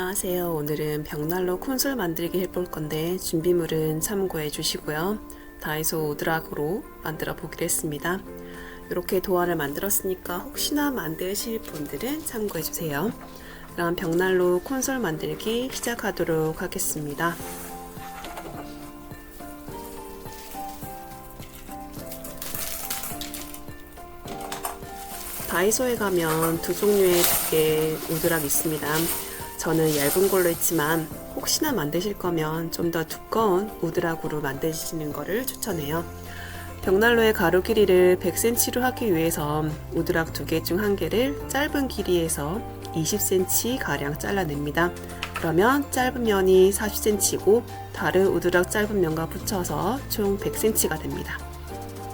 안녕하세요. 오늘은 벽난로 콘솔 만들기 해볼 건데 준비물은 참고해 주시고요. 다이소 오드락으로 만들어 보기로 했습니다. 이렇게 도안을 만들었으니까 혹시나 만드실 분들은 참고해 주세요. 그럼 벽난로 콘솔 만들기 시작하도록 하겠습니다. 다이소에 가면 두 종류의 오드락 있습니다. 저는 얇은 걸로 했지만 혹시나 만드실 거면 좀 더 두꺼운 오드락으로 만드시는 것을 추천해요. 벽난로의 가로 길이를 100cm로 하기 위해서 오드락 2개 중 1개를 짧은 길이에서 20cm 가량 잘라냅니다. 그러면 짧은 면이 40cm고 다른 오드락 짧은 면과 붙여서 총 100cm가 됩니다.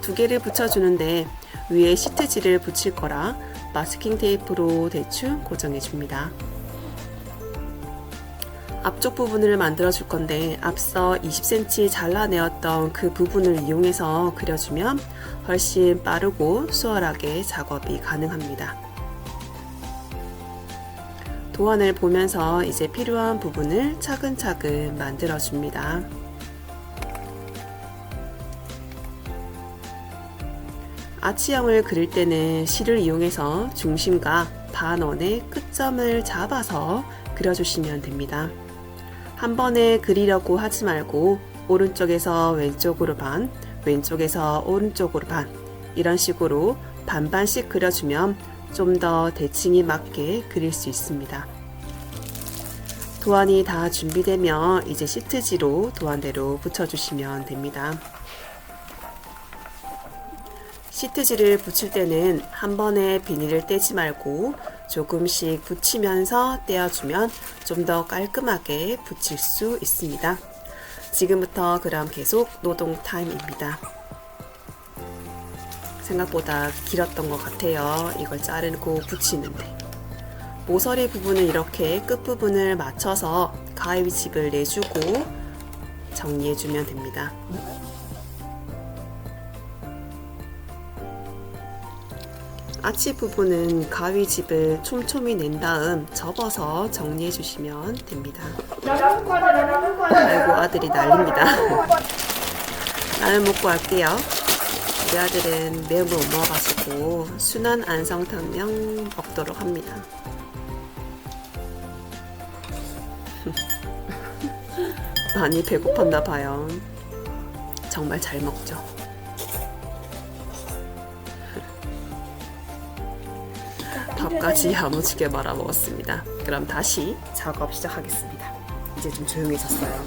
2개를 붙여주는데 위에 시트지를 붙일 거라 마스킹 테이프로 대충 고정해 줍니다. 앞쪽 부분을 만들어 줄 건데 앞서 20cm 잘라내었던 그 부분을 이용해서 그려주면 훨씬 빠르고 수월하게 작업이 가능합니다. 도안을 보면서 이제 필요한 부분을 차근차근 만들어 줍니다. 아치형을 그릴 때는 실을 이용해서 중심과 반원의 끝점을 잡아서 그려주시면 됩니다. 한 번에 그리려고 하지 말고 오른쪽에서 왼쪽으로 반, 왼쪽에서 오른쪽으로 반 이런 식으로 반반씩 그려주면 좀 더 대칭이 맞게 그릴 수 있습니다. 도안이 다 준비되면 이제 시트지로 도안대로 붙여주시면 됩니다. 시트지를 붙일 때는 한 번에 비닐을 떼지 말고 조금씩 붙이면서 떼어주면 좀 더 깔끔하게 붙일 수 있습니다. 지금부터 그럼 계속 노동 타임입니다. 생각보다 길었던 것 같아요. 이걸 자르고 붙이는데. 모서리 부분은 이렇게 끝부분을 맞춰서 가위집을 내주고 정리해주면 됩니다. 아치 부분은 가위집을 촘촘히 낸 다음 접어서 정리해 주시면 됩니다. 아이고 아들이 난립니다. 라면 먹고 갈게요. 우리 아들은 매운 걸 못 먹어가지고 순한 안성탕면 먹도록 합니다. 많이 배고팠나 봐요. 정말 잘 먹죠. 밥까지 야무지게 말아 먹었습니다. 그럼 다시 작업 시작하겠습니다. 이제 좀 조용해졌어요.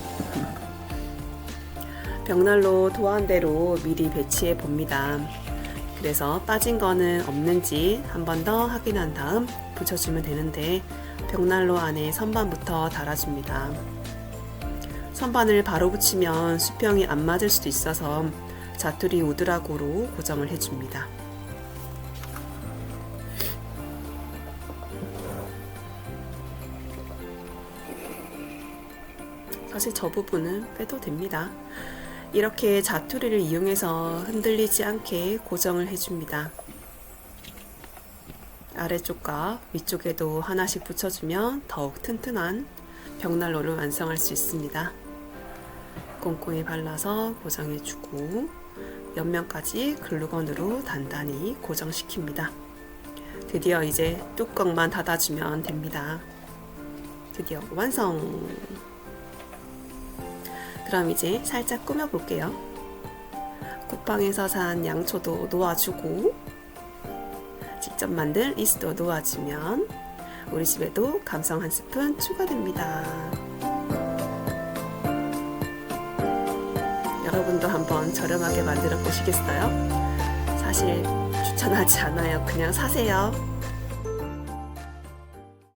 벽난로 도안대로 미리 배치해 봅니다. 그래서 빠진 거는 없는지 한 번 더 확인한 다음 붙여주면 되는데 벽난로 안에 선반부터 달아줍니다. 선반을 바로 붙이면 수평이 안 맞을 수도 있어서 자투리 오드락으로 고정을 해줍니다. 사실 저 부분은 빼도 됩니다. 이렇게 자투리를 이용해서 흔들리지 않게 고정을 해줍니다. 아래쪽과 위쪽에도 하나씩 붙여주면 더욱 튼튼한 벽난로를 완성할 수 있습니다. 꼼꼼히 발라서 고정해주고 옆면까지 글루건으로 단단히 고정시킵니다. 드디어 이제 뚜껑만 닫아주면 됩니다. 드디어 완성! 그럼 이제 살짝 꾸며 볼게요. 쿠팡에서 산 양초도 놓아주고 직접 만든 리스도 놓아주면 우리 집에도 감성 한 스푼 추가됩니다. 여러분도 한번 저렴하게 만들어 보시겠어요? 사실 추천하지 않아요. 그냥 사세요.